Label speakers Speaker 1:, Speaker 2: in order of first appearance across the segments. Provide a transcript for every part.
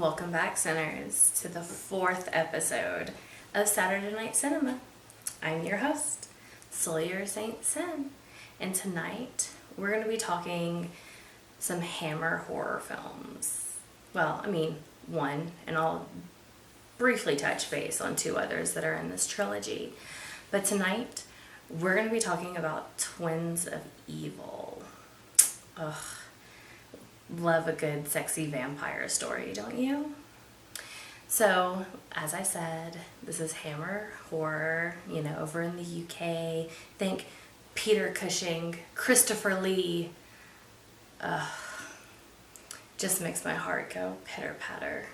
Speaker 1: Welcome back, sinners, to the 4th episode of Saturday Night Sinema. I'm your host, Sawyer St. Sin, and tonight we're going to be talking some Hammer horror films. Well, one, and I'll briefly touch base on 2 others that are in this trilogy. But tonight we're going to be talking about Twins of Evil. Ugh. Love a good sexy vampire story, don't you? So, as I said, this is Hammer horror, over in the UK. Think Peter Cushing, Christopher Lee. Just makes my heart go pitter-patter.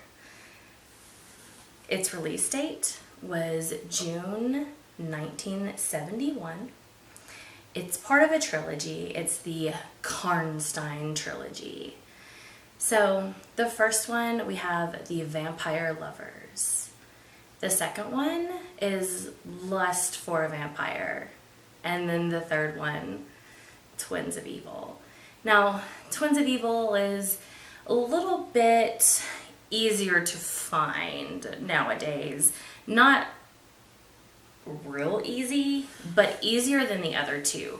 Speaker 1: Its release date was June 1971. It's part of a trilogy. It's the Karnstein trilogy. So the first one, we have The Vampire Lovers. The second one is Lust for a Vampire. And then the third one, Twins of Evil. Now, Twins of Evil is a little bit easier to find nowadays. Not real easy, but easier than the other 2.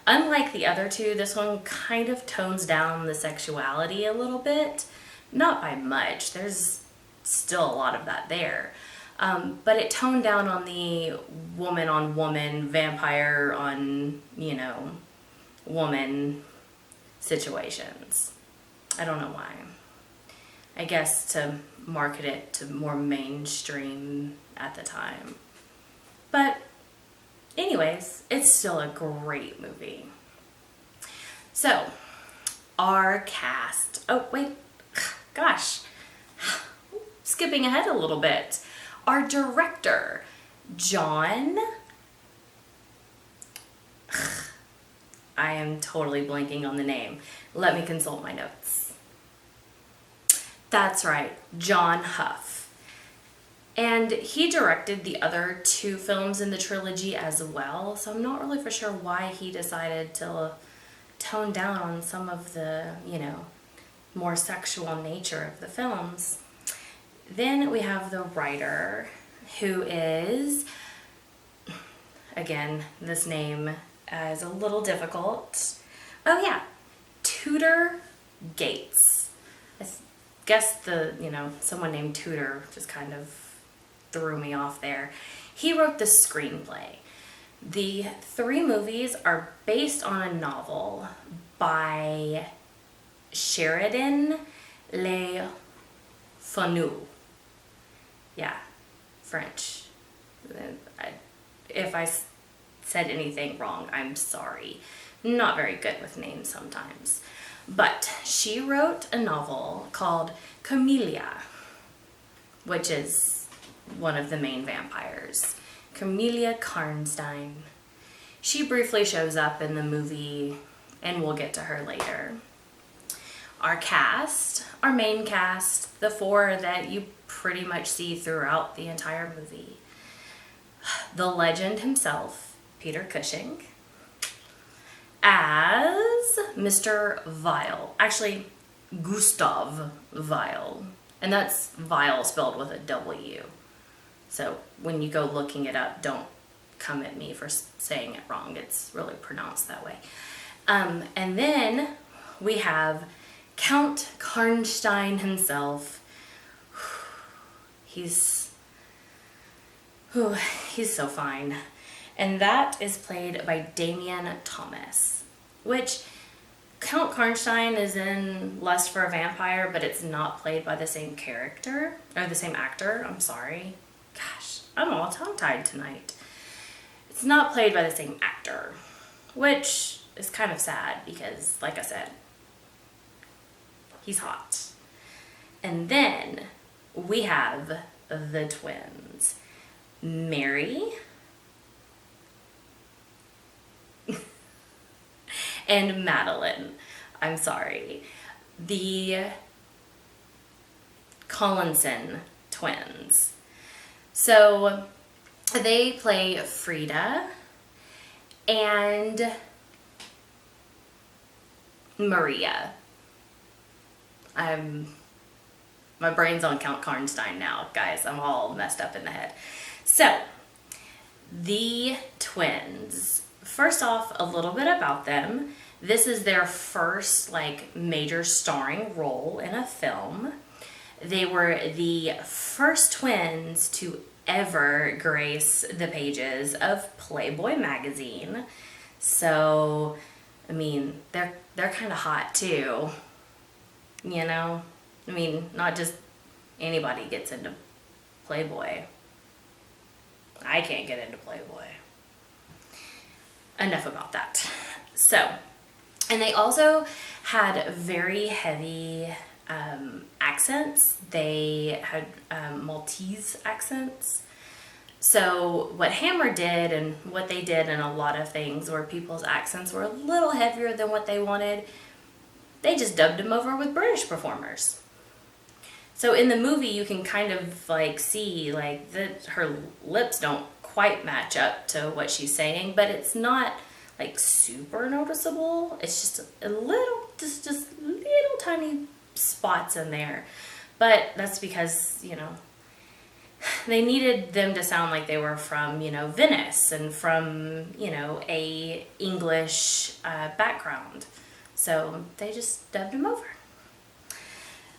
Speaker 1: Unlike the other 2, this one kind of tones down the sexuality a little bit. Not by much, there's still a lot of that there. But it toned down on the woman on woman, vampire on, woman situations. I don't know why. I guess to market it to more mainstream at the time. But anyways, it's still a great movie. So, our cast. Oh, wait. Gosh. Skipping ahead a little bit. Our director, John. I am totally blanking on the name. Let me consult my notes. That's right, John Huff. And he directed the other 2 films in the trilogy as well, so I'm not really for sure why he decided to tone down on some of the, more sexual nature of the films. Then we have the writer, who is, again, this name is a little difficult. Oh yeah, Tudor Gates. I guess someone named Tudor just kind of threw me off there. He wrote the screenplay. The 3 movies are based on a novel by Sheridan Le Fanu. Yeah, French. If I said anything wrong, I'm sorry. Not very good with names sometimes. But she wrote a novel called Camellia, which is one of the main vampires, Camellia Karnstein. She briefly shows up in the movie, and we'll get to her later. Our cast, our main cast, the 4 that you pretty much see throughout the entire movie. The legend himself, Peter Cushing, as Mr. Vile. Actually, Gustav Vile. And that's Vile spelled with a W. So when you go looking it up, don't come at me for saying it wrong. It's really pronounced that way. And then we have Count Karnstein himself. He's so fine. And that is played by Damian Thomas, which Count Karnstein is in Lust for a Vampire, but it's not played by the same character, or the same actor, I'm sorry. Gosh, I'm all tongue-tied tonight. It's not played by the same actor, which is kind of sad because, like I said, he's hot. And then we have the twins, Mary and Madeline. I'm sorry. The Collinson twins. So they play Frida and Maria. I'm My brain's on Count Karnstein now, guys. I'm all messed up in the head. So, the twins. First off, a little bit about them. This is their first like major starring role in a film. They were the first twins to ever grace the pages of Playboy magazine. So, I mean, they're kind of hot too. You know? I mean, not just anybody gets into Playboy. I can't get into Playboy. Enough about that. So, and they also had very heavy accents. They had Maltese accents. So what Hammer did and what they did in a lot of things where people's accents were a little heavier than what they wanted, they just dubbed them over with British performers. So in the movie you can kind of like see like that her lips don't quite match up to what she's saying, but it's not like super noticeable. It's just a little, just little tiny spots in there. But that's because, you know, they needed them to sound like they were from, you know, Venice and from, you know, a English background. So they just dubbed them over.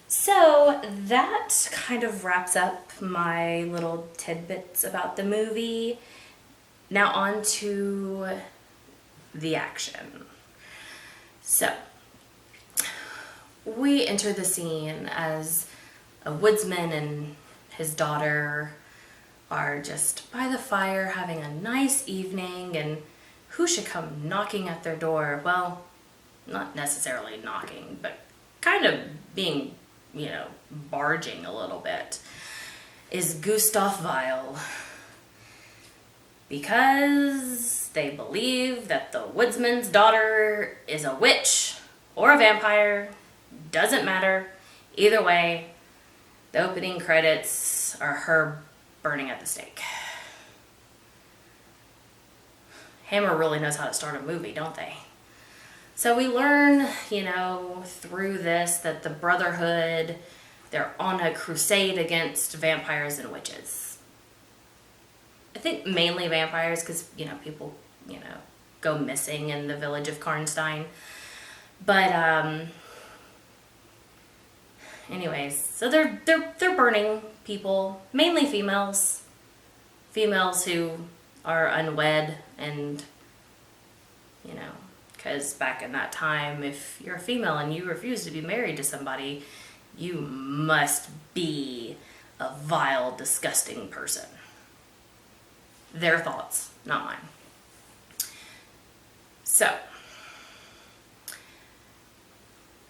Speaker 1: So that kind of wraps up my little tidbits about the movie. Now on to the action. So we enter the scene as a woodsman and his daughter are just by the fire having a nice evening, and who should come knocking at their door? Well, not necessarily knocking, but kind of being, you know, barging a little bit, is Gustav Weil. Because they believe that the woodsman's daughter is a witch or a vampire, doesn't matter. Either way, the opening credits are her burning at the stake. Hammer really knows how to start a movie, don't they? So we learn, you know, through this that the Brotherhood, they're on a crusade against vampires and witches. I think mainly vampires because, you know, people, you know, go missing in the village of Karnstein. But, anyways, so they're burning people, mainly females. Females who are unwed and, you know, because back in that time, if you're a female and you refuse to be married to somebody, you must be a vile, disgusting person. Their thoughts, not mine. So,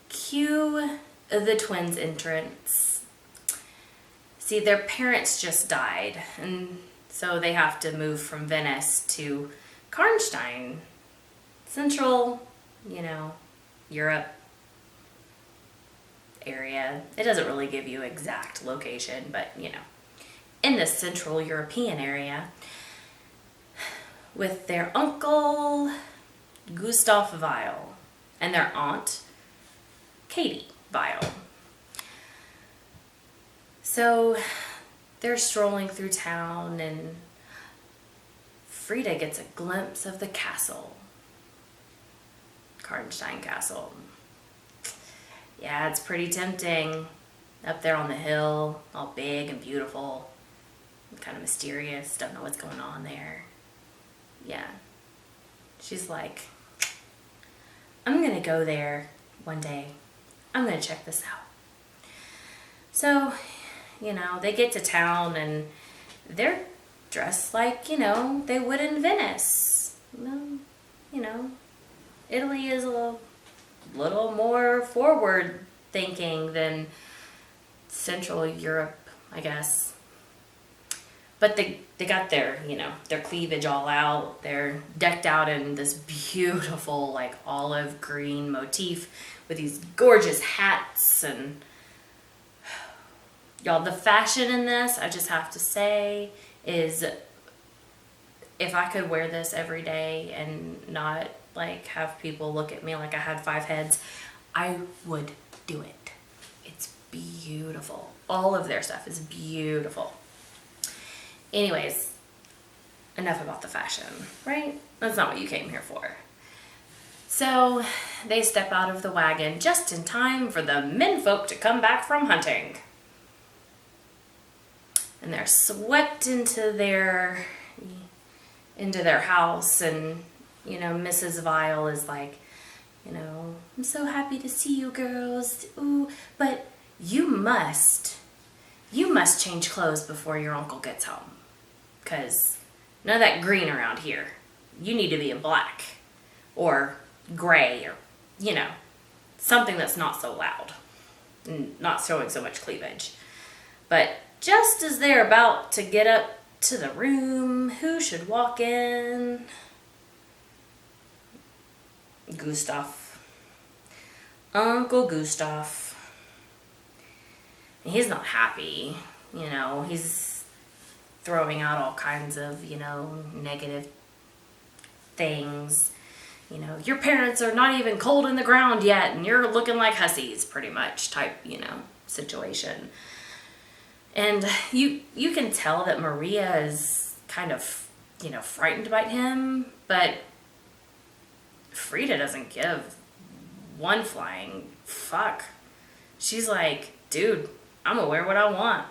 Speaker 1: cue the twins' entrance. See, their parents just died, and so they have to move from Venice to Karnstein, central, you know, Europe area. It doesn't really give you exact location, but, you know, in the central European area, with their uncle, Gustav Weil, and their aunt, Katie Weil. So they're strolling through town, and Frida gets a glimpse of the castle. Karnstein Castle. Yeah, it's pretty tempting. Up there on the hill, all big and beautiful. Kind of mysterious, don't know what's going on there. Yeah. She's like, I'm gonna go there one day. I'm gonna check this out. So, you know, they get to town and they're dressed like, you know, they would in Venice. Well, you know, Italy is a little more forward thinking than Central Europe, I guess. But they got their, you know, their cleavage all out. They're decked out in this beautiful, like, olive green motif with these gorgeous hats. And, y'all, the fashion in this, I just have to say, is if I could wear this every day and not, like, have people look at me like I had 5 heads, I would do it. It's beautiful. All of their stuff is beautiful. Anyways, enough about the fashion, right? That's not what you came here for. So they step out of the wagon just in time for the menfolk to come back from hunting. And they're swept into their house, and Mrs. Vile is like, I'm so happy to see you girls. Ooh, but you must change clothes before your uncle gets home. 'Cause none of that green around here. You need to be in black or gray or, something that's not so loud and not showing so much cleavage. But just as they're about to get up to the room, who should walk in? Gustav. Uncle Gustav. And he's not happy, he's throwing out all kinds of, negative things. Your parents are not even cold in the ground yet, and you're looking like hussies, pretty much, type, situation. And you can tell that Maria is kind of, frightened by him, but Frida doesn't give one flying fuck. She's like, dude, I'm gonna wear what I want,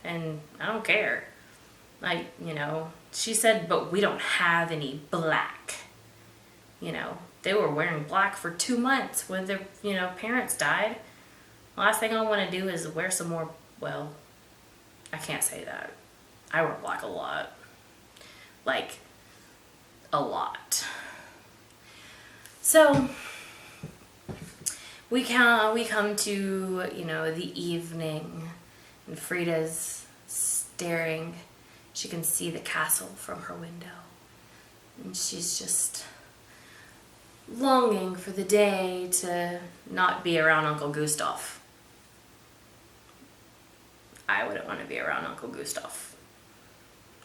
Speaker 1: and I don't care. Like, she said, but we don't have any black. They were wearing black for 2 months when their, parents died. Last thing I want to do is wear some more, well, I can't say that. I wear black a lot. Like, a lot. So, we come to, the evening, and Frida's staring. She can see the castle from her window. And she's just longing for the day to not be around Uncle Gustav. I wouldn't want to be around Uncle Gustav.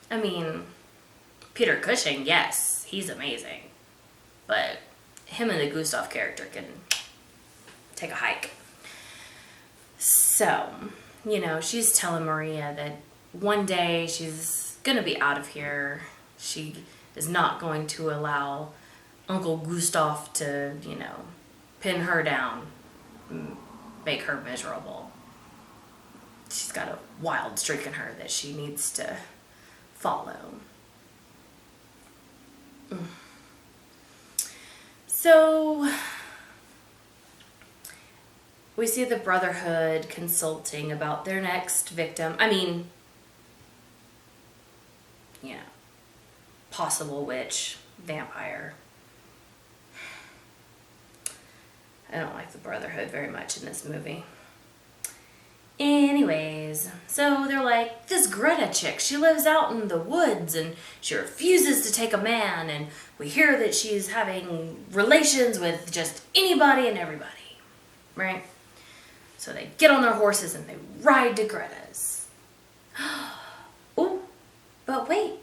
Speaker 1: I mean, Peter Cushing, yes, he's amazing. But him and the Gustav character can take a hike. So, she's telling Maria that one day she's going to be out of here. She is not going to allow Uncle Gustav to, pin her down, make her miserable. She's got a wild streak in her that she needs to follow. So, we see the Brotherhood consulting about their next victim. I mean, possible witch, vampire. I don't like the Brotherhood very much in this movie. Anyways, so they're like, this Greta chick, she lives out in the woods and she refuses to take a man, and we hear that she's having relations with just anybody and everybody, right? So they get on their horses and they ride to Greta's. Oh, but wait.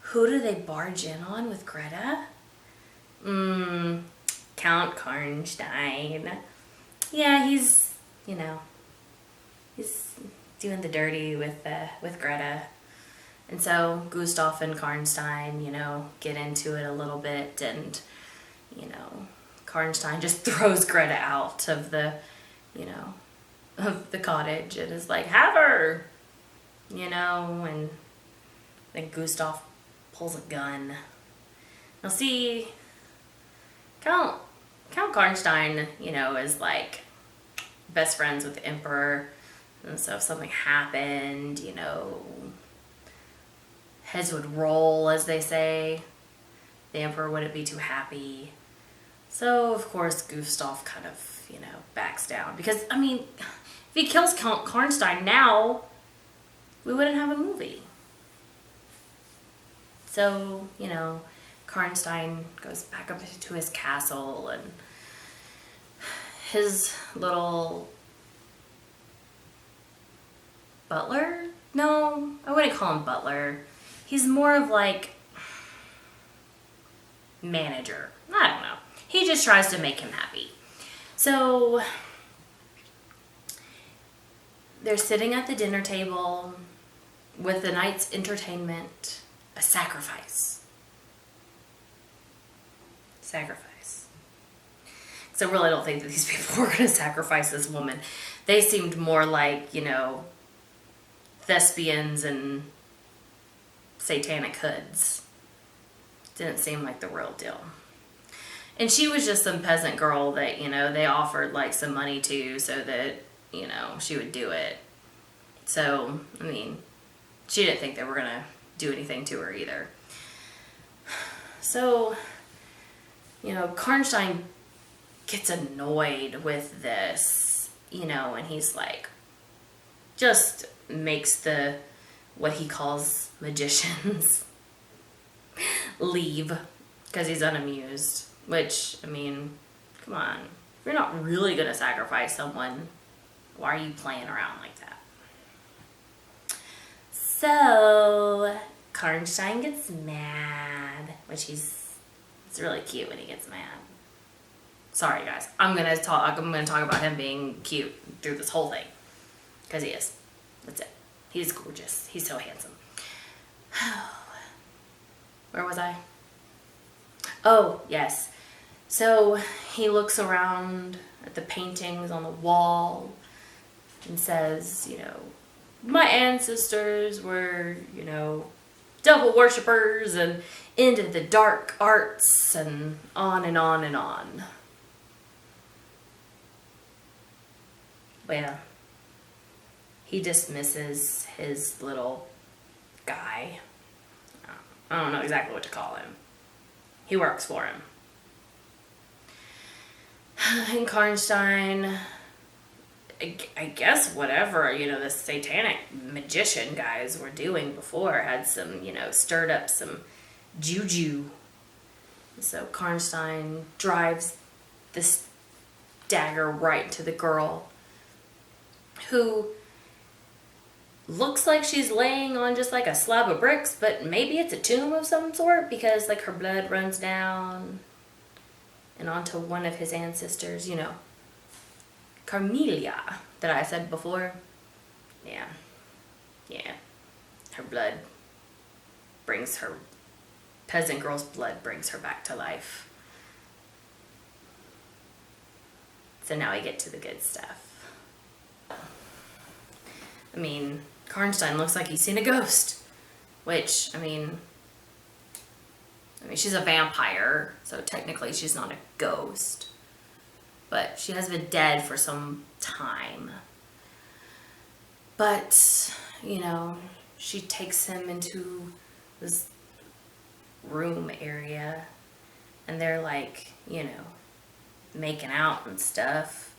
Speaker 1: Who do they barge in on with Greta? Count Karnstein. Yeah, he's doing the dirty with Greta. And so Gustav and Karnstein, get into it a little bit, and, Karnstein just throws Greta out of the, of the cottage and is like, have her, and then Gustav pulls a gun. Now see, Count Karnstein, is like best friends with the Emperor, and so if something happened, heads would roll, as they say. The Emperor wouldn't be too happy. So, of course, Gustav kind of, backs down. Because, I mean, if he kills Count Karnstein now, we wouldn't have a movie. So, Karnstein goes back up to his castle, and his little butler? No, I wouldn't call him butler. He's more of like manager. I don't know. He just tries to make him happy. So they're sitting at the dinner table with the night's entertainment, a sacrifice. Sacrifice. So I really don't think that these people were going to sacrifice this woman. They seemed more like, thespians and satanic hoods. Didn't seem like the real deal. And she was just some peasant girl that, they offered like some money to so that, she would do it. So, she didn't think they were going to do anything to her either. So, Karnstein gets annoyed with this, and he's like, just makes what he calls magicians leave because he's unamused. Which, come on. If you're not really going to sacrifice someone, why are you playing around like that? So, Karnstein gets mad, which it's really cute when he gets mad. Sorry guys, I'm gonna talk about him being cute through this whole thing. Because he is. That's it. He's gorgeous. He's so handsome. Where was I? Oh, yes. So he looks around at the paintings on the wall and says, my ancestors were, devil worshippers and into the dark arts and on and on and on. Well, he dismisses his little guy. I don't know exactly what to call him. He works for him. And Karnstein, I guess whatever, the satanic magician guys were doing before had some, stirred up some juju. So Karnstein drives this dagger right to the girl, who looks like she's laying on just like a slab of bricks, but maybe it's a tomb of some sort because like her blood runs down and onto one of his ancestors, Carmelia, that I said before. Yeah. Her blood brings her, peasant girl's blood brings her back to life. So now we get to the good stuff. Karnstein looks like he's seen a ghost, which, she's a vampire, so technically she's not a ghost, but she has been dead for some time. But, she takes him into this room area, and they're like, making out and stuff.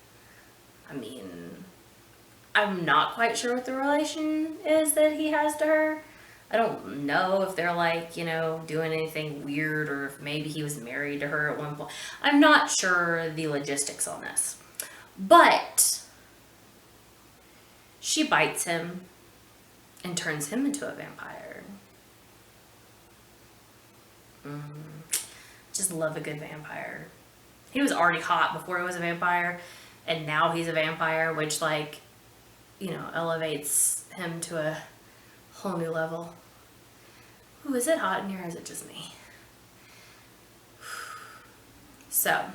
Speaker 1: I'm not quite sure what the relation is that he has to her. I don't know if they're like, doing anything weird or if maybe he was married to her at one point. I'm not sure the logistics on this. But she bites him and turns him into a vampire. Just love a good vampire. He was already hot before he was a vampire, and now he's a vampire, which elevates him to a whole new level. Ooh, is it hot in here or is it just me? So,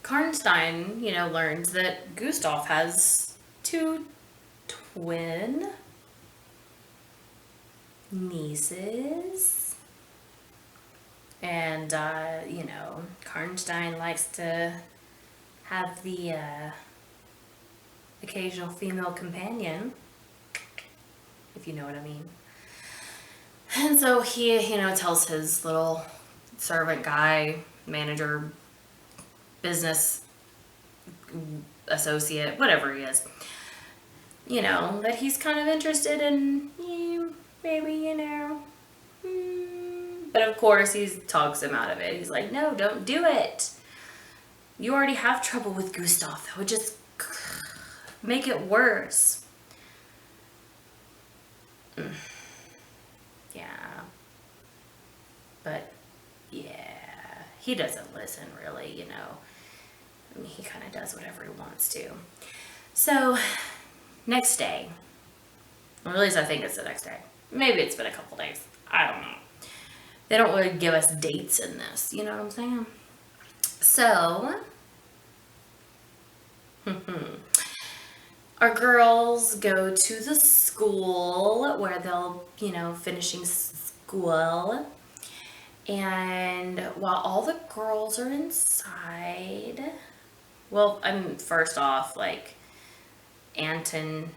Speaker 1: Karnstein, learns that Gustav has 2 twin nieces. And, Karnstein likes to have the occasional female companion, if you know what I mean. And so he, tells his little servant guy, manager, business associate, whatever he is, that he's kind of interested in, maybe, But of course, he talks him out of it. He's like, no, don't do it. You already have trouble with Gustav. That would just make it worse. Yeah. But, yeah. He doesn't listen, really, He kind of does whatever he wants to. So, next day, or at least I think it's the next day. Maybe it's been a couple days. I don't know. They don't really give us dates in this, you know what I'm saying? So, our girls go to the school where they'll, finishing school. And while all the girls are inside, well, first off, like, Anton,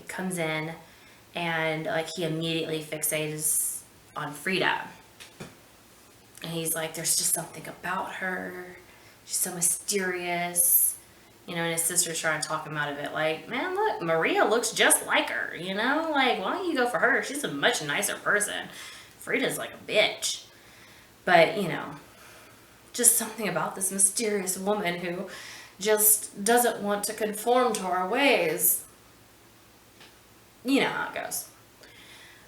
Speaker 1: comes in and, like, he immediately fixates on Frida. And he's like, there's just something about her. She's so mysterious. And his sister's trying to talk him out of it. Like, man, look, Maria looks just like her, Like, why don't you go for her? She's a much nicer person. Frida's like a bitch. But, just something about this mysterious woman who just doesn't want to conform to our ways. You know how it goes.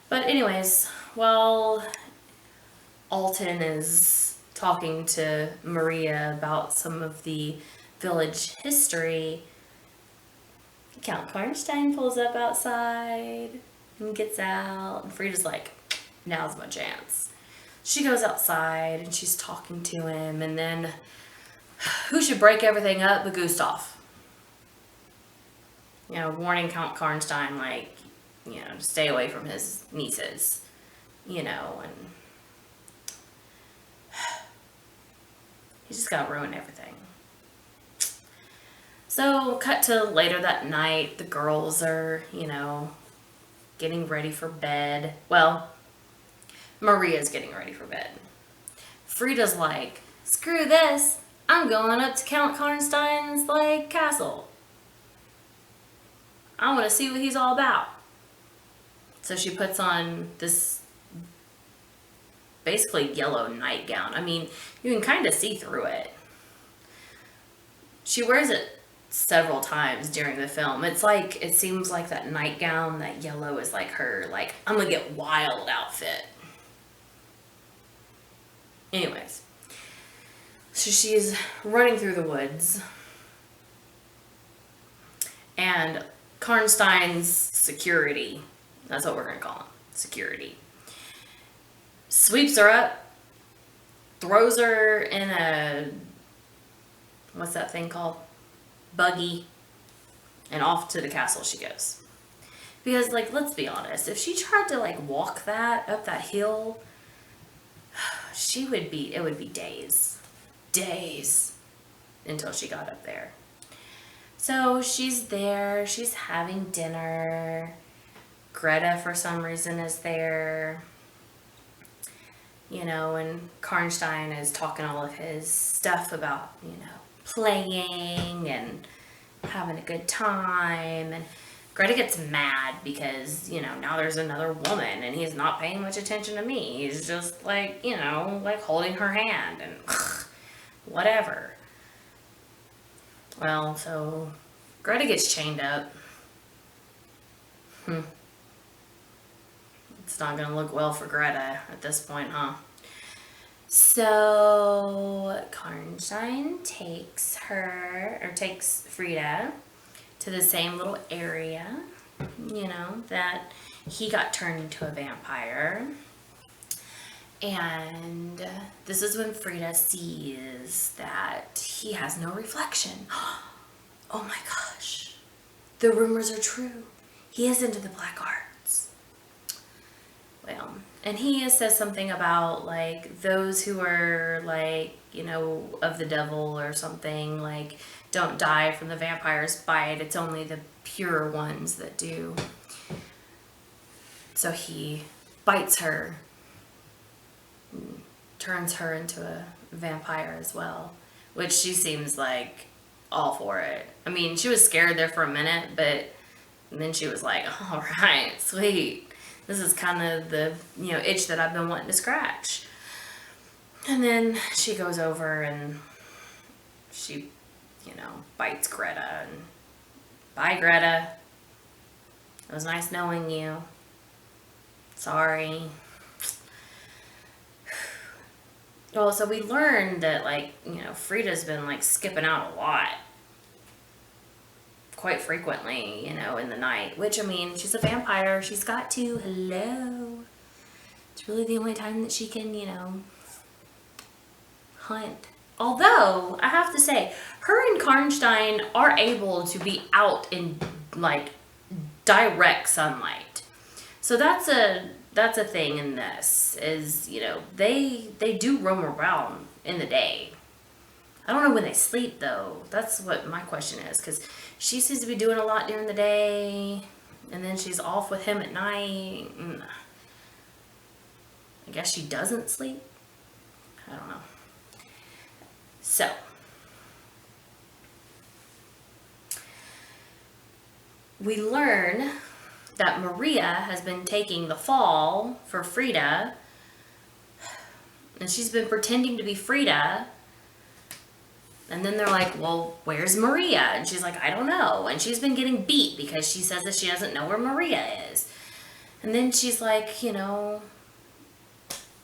Speaker 1: But anyways, while Alton is talking to Maria about some of the village history, Count Karnstein pulls up outside and gets out, and Frida's like, now's my chance. She goes outside and she's talking to him, and then who should break everything up but Gustav? Warning Count Karnstein, like, to stay away from his nieces, and he's just gotta ruin everything. So, cut to later that night, the girls are, getting ready for bed. Well, Maria's getting ready for bed. Frida's like, screw this, I'm going up to Count Karnstein's, castle. I want to see what he's all about. So she puts on this basically yellow nightgown. I mean, you can kind of see through it. She wears it several times during the film. It's like, it seems like that nightgown, that yellow is like her, like, I'm gonna get wild outfit. Anyways, so she's running through the woods, and Karnstein's security, that's what we're gonna call him, security, sweeps her up, throws her in a, what's that thing called? Buggy, and off to the castle she goes. Because, like, let's be honest, if she tried to, like, walk that up that hill, it would be days until she got up there. So she's there, she's having dinner. Greta, for some reason, is there. And Karnstein is talking all of his stuff about, playing and having a good time. And Greta gets mad because, now there's another woman and he's not paying much attention to me. He's just like, like holding her hand and whatever. Well, so Greta gets chained up. It's not going to look well for Greta at this point, huh? So Karnstein takes Frida to the same little area, that he got turned into a vampire. And this is when Frida sees that he has no reflection. Oh my gosh, the rumors are true. He is into the black arts. Well, and he says something about, like, those who are, like, of the devil or something, like, don't die from the vampire's bite. It's only the pure ones that do. So he bites her, turns her into a vampire as well, which she seems like all for it. I mean, she was scared there for a minute, but then she was like, all right, sweet. This is kind of the, itch that I've been wanting to scratch. And then she goes over and she, bites Greta. And bye, Greta. It was nice knowing you. Sorry. Well, so we learned that, like, Frida's been, like, skipping out a lot. quite frequently, you know, in the night. Which, I mean, she's a vampire. She's got to. Hello. It's really the only time that she can, you know, hunt. Although, I have to say, her and Karnstein are able to be out in, like, direct sunlight. So that's a thing in this, is, you know, they do roam around in the day. I don't know when they sleep, though. That's what my question is, because she seems to be doing a lot during the day, and then she's off with him at night. I guess she doesn't sleep. I don't know. So, we learn that Maria has been taking the fall for Frida, and she's been pretending to be Frida. And then they're like, well, where's Maria? And she's like, I don't know. And she's been getting beat because she says that she doesn't know where Maria is. And then she's like, you know,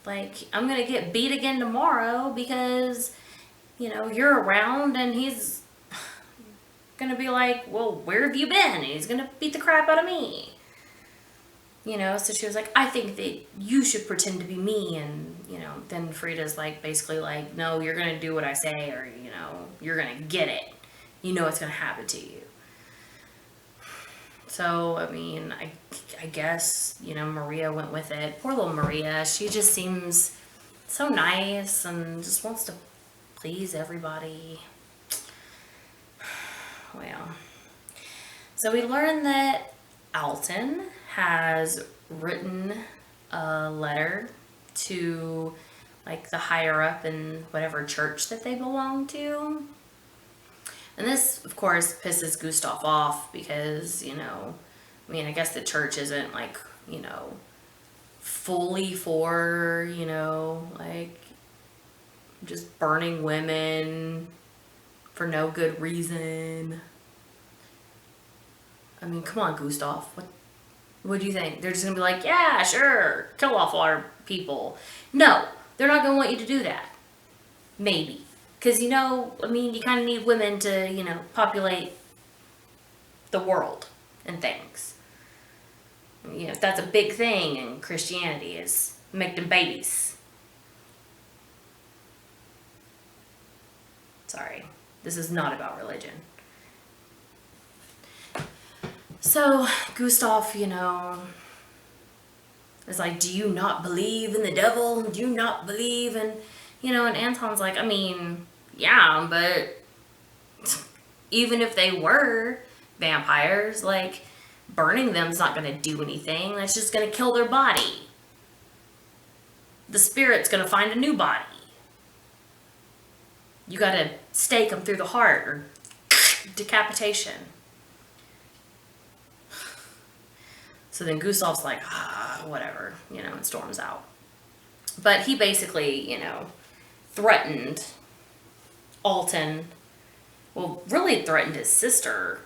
Speaker 1: like, I'm going to get beat again tomorrow because, you know, you're around. And he's going to be like, well, where have you been? And he's going to beat the crap out of me. You know, so she was like, I think that you should pretend to be me. And, you know, then Frida's like, basically like, no, you're going to do what I say, or, you know, you're going to get it. You know what's going to happen to you. So, I mean, I guess, you know, Maria went with it. Poor little Maria. She just seems so nice and just wants to please everybody. Well, so we learned that Alton has written a letter to, like, the higher up in whatever church that they belong to. And this, of course, pisses Gustav off because, you know, I mean, I guess the church isn't, like, you know, fully for, you know, like, just burning women for no good reason. I mean, come on, Gustav. What do you think? They're just going to be like, yeah, sure, kill off all our people. No, they're not going to want you to do that. Maybe. Because, you know, I mean, you kind of need women to, you know, populate the world and things. You know, that's a big thing in Christianity, is make them babies. Sorry, this is not about religion. So, Gustav, you know, is like, do you not believe in the devil? Do you not believe in, you know, and Anton's like, I mean, yeah, but even if they were vampires, like, burning them's not going to do anything. That's just going to kill their body. The spirit's going to find a new body. You got to stake them through the heart, or decapitation. So then Gustav's like, whatever, you know, and storms out. But he basically, you know, threatened Alton. Well, really threatened his sister.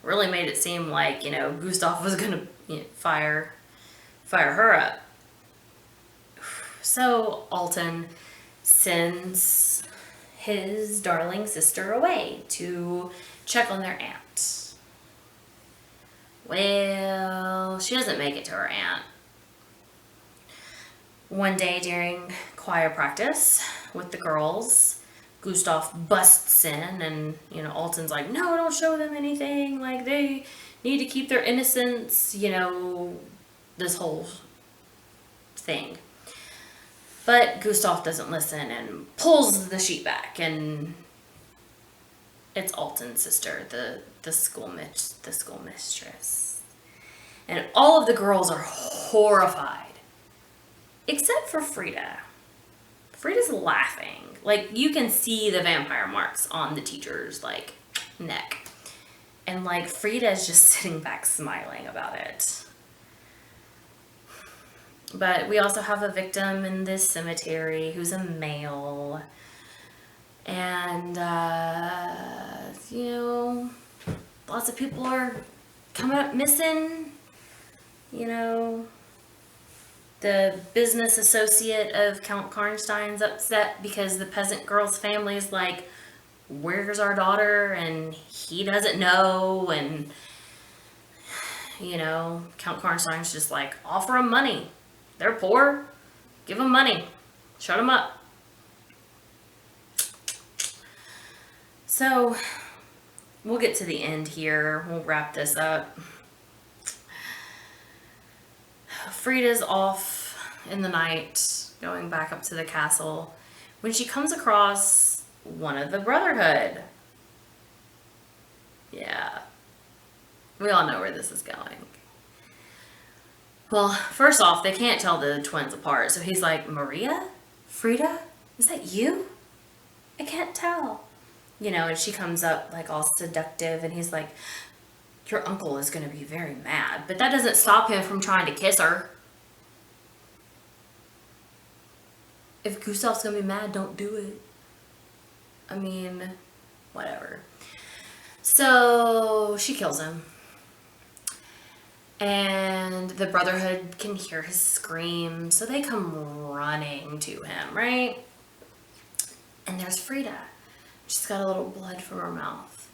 Speaker 1: Really made it seem like, you know, Gustav was going to, you know, fire her up. So Alton sends his darling sister away to check on their aunt. Well, she doesn't make it to her aunt. One day during choir practice with the girls, Gustav busts in, and, you know, Alton's like, no, don't show them anything. Like, they need to keep their innocence, you know, this whole thing. But Gustav doesn't listen and pulls the sheet back, and it's Alton's sister, the school mistress. And all of the girls are horrified, except for Frida. Frida's laughing. Like, you can see the vampire marks on the teacher's, like, neck. And, like, Frida's just sitting back smiling about it. But we also have a victim in this cemetery who's a male. And, you know, lots of people are coming up missing. You know, the business associate of Count Karnstein's upset because the peasant girl's family is like, where's our daughter? And he doesn't know. And, you know, Count Karnstein's just like, offer them money. They're poor. Give them money. Shut them up. So, we'll get to the end here. We'll wrap this up. Frida's off in the night, going back up to the castle, when she comes across one of the Brotherhood. Yeah. We all know where this is going. Well, first off, they can't tell the twins apart. So he's like, Maria? Frida? Is that you? I can't tell. You know, and she comes up like all seductive, and he's like, your uncle is going to be very mad. But that doesn't stop him from trying to kiss her. If Gustav's going to be mad, don't do it. I mean, whatever. So she kills him. And the Brotherhood can hear his screams, so they come running to him, right? And there's Frida. She's got a little blood from her mouth.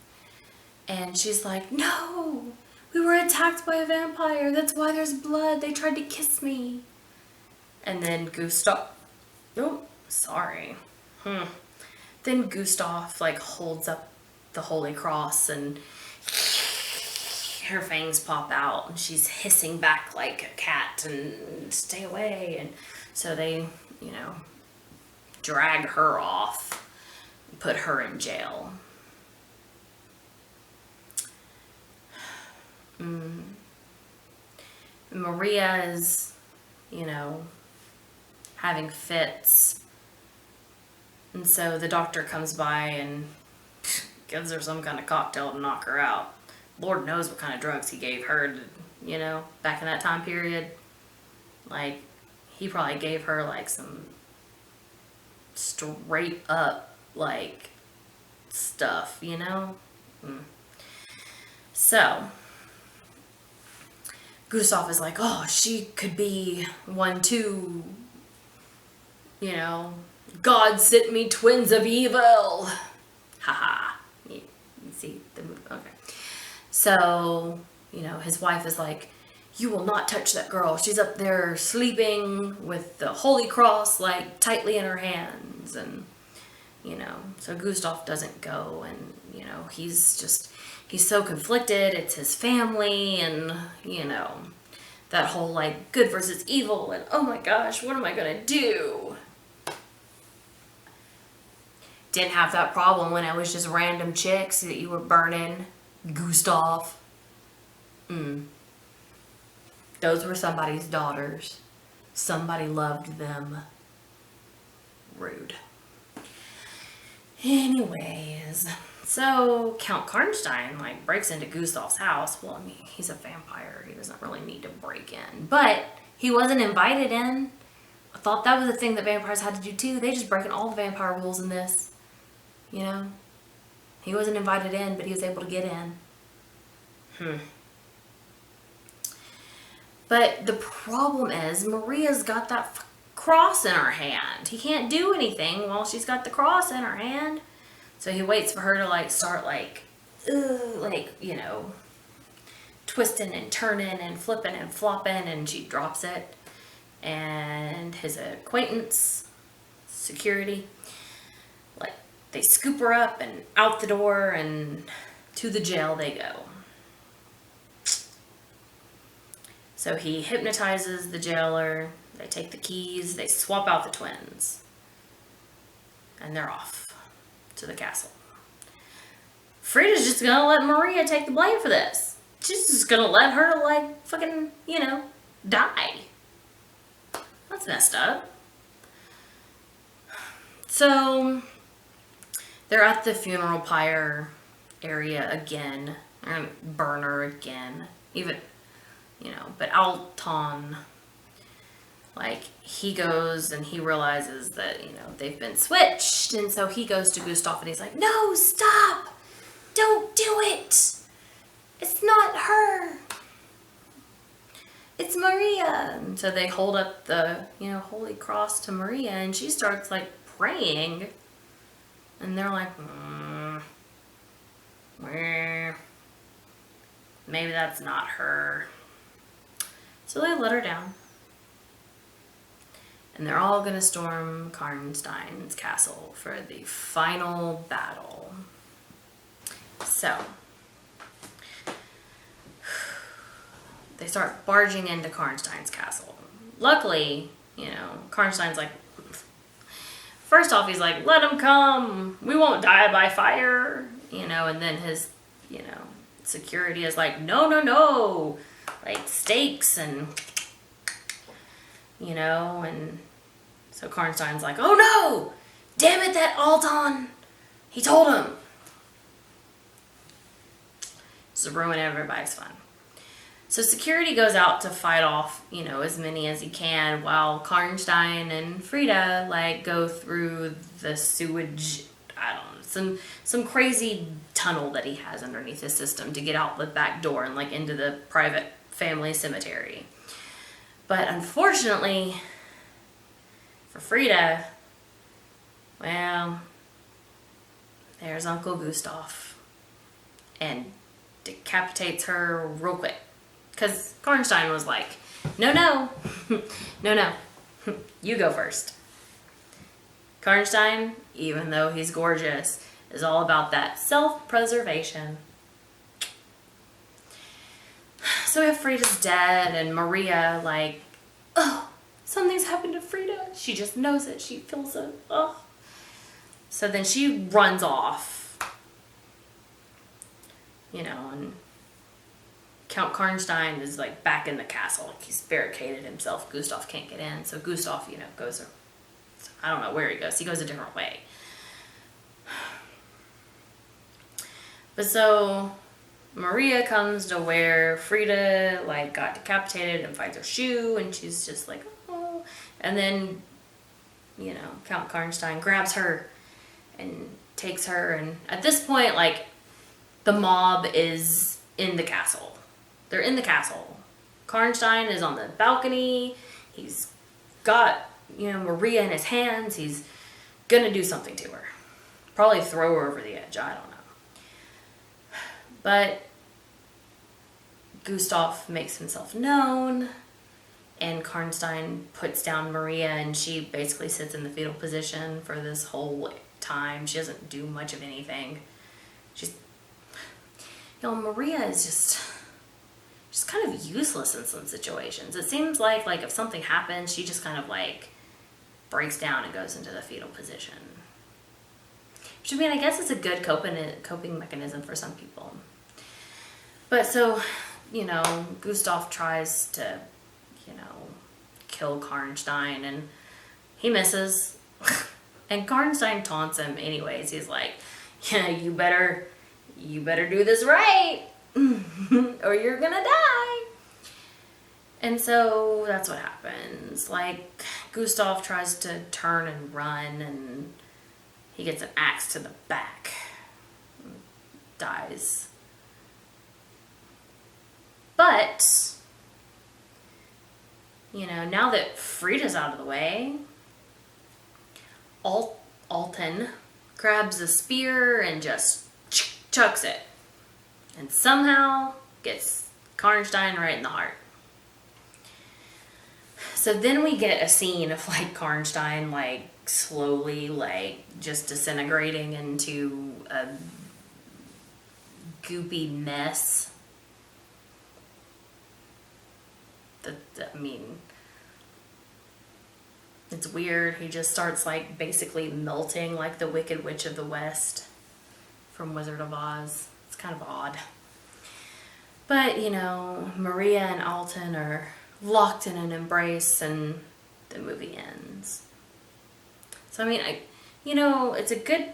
Speaker 1: And she's like, no, we were attacked by a vampire. That's why there's blood. They tried to kiss me. And then Gustav, oh, sorry. Then Gustav like holds up the Holy Cross, and her fangs pop out, and she's hissing back like a cat and stay away. And so they, you know, drag her off, put her in jail. Maria is, you know, having fits. And so the doctor comes by and gives her some kind of cocktail to knock her out. Lord knows what kind of drugs he gave her, to, you know, back in that time period. Like, he probably gave her, like, some straight up, like, stuff, you know? So, Gustav is like, oh, she could be one too. You know, God sent me twins of evil. Haha. You see the movie? Okay. So, you know, his wife is like, you will not touch that girl. She's up there sleeping with the Holy Cross, like, tightly in her hands. And, you know, so Gustav doesn't go. And, you know, he's so conflicted. It's his family. And, you know, that whole, like, good versus evil. And, oh my gosh, what am I going to do? Didn't have that problem when it was just random chicks that you were burning. Gustav. Those were somebody's daughters. Somebody loved them. Rude. Anyways, so Count Karnstein like breaks into Gustav's house. Well, I mean, he's a vampire. He doesn't really need to break in. But he wasn't invited in. I thought that was a thing that vampires had to do too. They just breaking all the vampire rules in this. You know? He wasn't invited in, but he was able to get in. But the problem is, Maria's got that cross in her hand. He can't do anything while she's got the cross in her hand. So he waits for her to like start like, you know, twisting and turning and flipping and flopping, and she drops it. And his acquaintance, security, like, they scoop her up and out the door, and to the jail they go. So he hypnotizes the jailer, they take the keys, they swap out the twins, and they're off to the castle. Frida's just gonna let Maria take the blame for this. She's just gonna let her, like, fucking, you know, die. That's messed up. So, they're at the funeral pyre area again. They're gonna burn her again. Even, you know, but Alton, like, he goes and he realizes that, you know, they've been switched. And so he goes to Gustav and he's like, no, stop! Don't do it! It's not her! It's Maria! And so they hold up the, you know, Holy Cross to Maria, and she starts, like, praying. And they're like, maybe that's not her. So they let her down. And they're all gonna storm Karnstein's castle for the final battle. So they start barging into Karnstein's castle. Luckily, Karnstein's like, first off, he's like, let him come. We won't die by fire. And then his, security is like, no. Like stakes and, and so Karnstein's like, oh no! Damn it, that Alton! He told him. Just ruin everybody's fun. So security goes out to fight off, as many as he can, while Karnstein and Frida go through the sewage, I don't know, some crazy tunnel that he has underneath his system to get out the back door and into the private family cemetery. But unfortunately for Frida, well, there's Uncle Gustav and decapitates her real quick. Because Karnstein was like, no, you go first. Karnstein, even though he's gorgeous, is all about that self-preservation. So we have Frida's dead, and Maria oh, something's happened to Frida. She just knows it. She feels it. Oh. So then she runs off. And Count Karnstein is back in the castle. He's barricaded himself. Gustav can't get in. So Gustav, goes, I don't know where he goes. He goes a different way. But so Maria comes to where Frida got decapitated and finds her shoe, and she's just like, oh. And then, Count Karnstein grabs her and takes her, and at this point, the mob is in the castle. They're in the castle. Karnstein is on the balcony. He's got, Maria in his hands. He's gonna do something to her. Probably throw her over the edge. I don't know. But Gustav makes himself known, and Karnstein puts down Maria, and she basically sits in the fetal position for this whole time. She doesn't do much of anything. Maria is just kind of useless in some situations. It seems like if something happens, she just kind of breaks down and goes into the fetal position. Which, I guess it's a good coping mechanism for some people. But so, Gustav tries to, kill Karnstein, and he misses. And Karnstein taunts him anyways. He's like, yeah, you better do this right or you're gonna die. And so that's what happens. Gustav tries to turn and run, and he gets an axe to the back. Dies. But, now that Frida's out of the way, Alton grabs a spear and just chucks it. And somehow gets Karnstein right in the heart. So then we get a scene of Karnstein slowly just disintegrating into a goopy mess. It's weird. He just starts basically melting like the Wicked Witch of the West from Wizard of Oz. It's kind of odd. But, Maria and Alton are locked in an embrace, and the movie ends. So, it's a good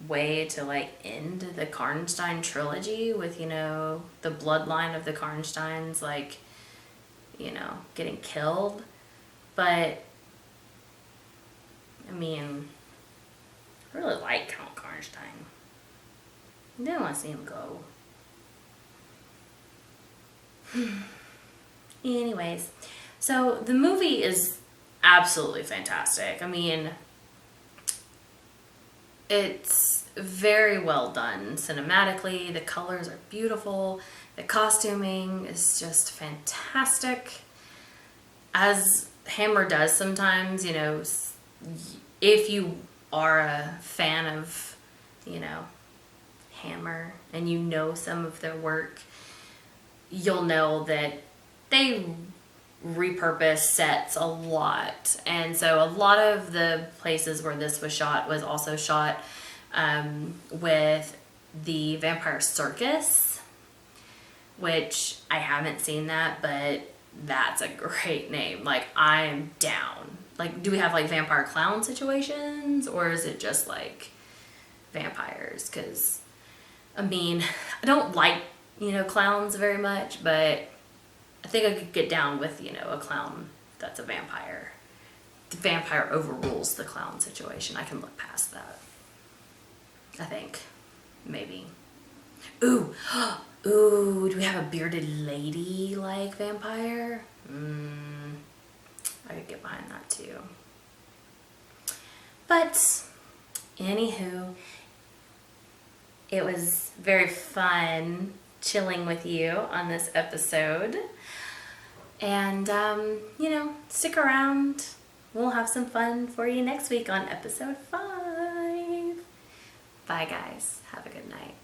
Speaker 1: way to, end the Karnstein trilogy with, the bloodline of the Karnsteins, getting killed. But, I really like Count Karnstein. I didn't want to see him go. Anyways, so the movie is absolutely fantastic. It's very well done cinematically. The colors are beautiful. The costuming is just fantastic. As Hammer does sometimes, you know, if you are a fan of, you know, Hammer and you know some of their work, you'll know that they repurpose sets a lot. And so a lot of the places where this was shot was also shot with the Vampire Circus, which I haven't seen that, but that's a great name. Like, I'm down. Like, do we have like vampire clown situations, or is it just like vampires? Because I mean, I don't like, you know, clowns very much, but I think I could get down with, you know, a clown that's a vampire. The vampire overrules the clown situation. I can look past that, I think. Maybe. Ooh, ooh, do we have a bearded lady like vampire? I could get behind that too. But, anywho, it was very fun chilling with you on this episode. And, you know, stick around. We'll have some fun for you next week on episode 5. Bye, guys. Have a good night.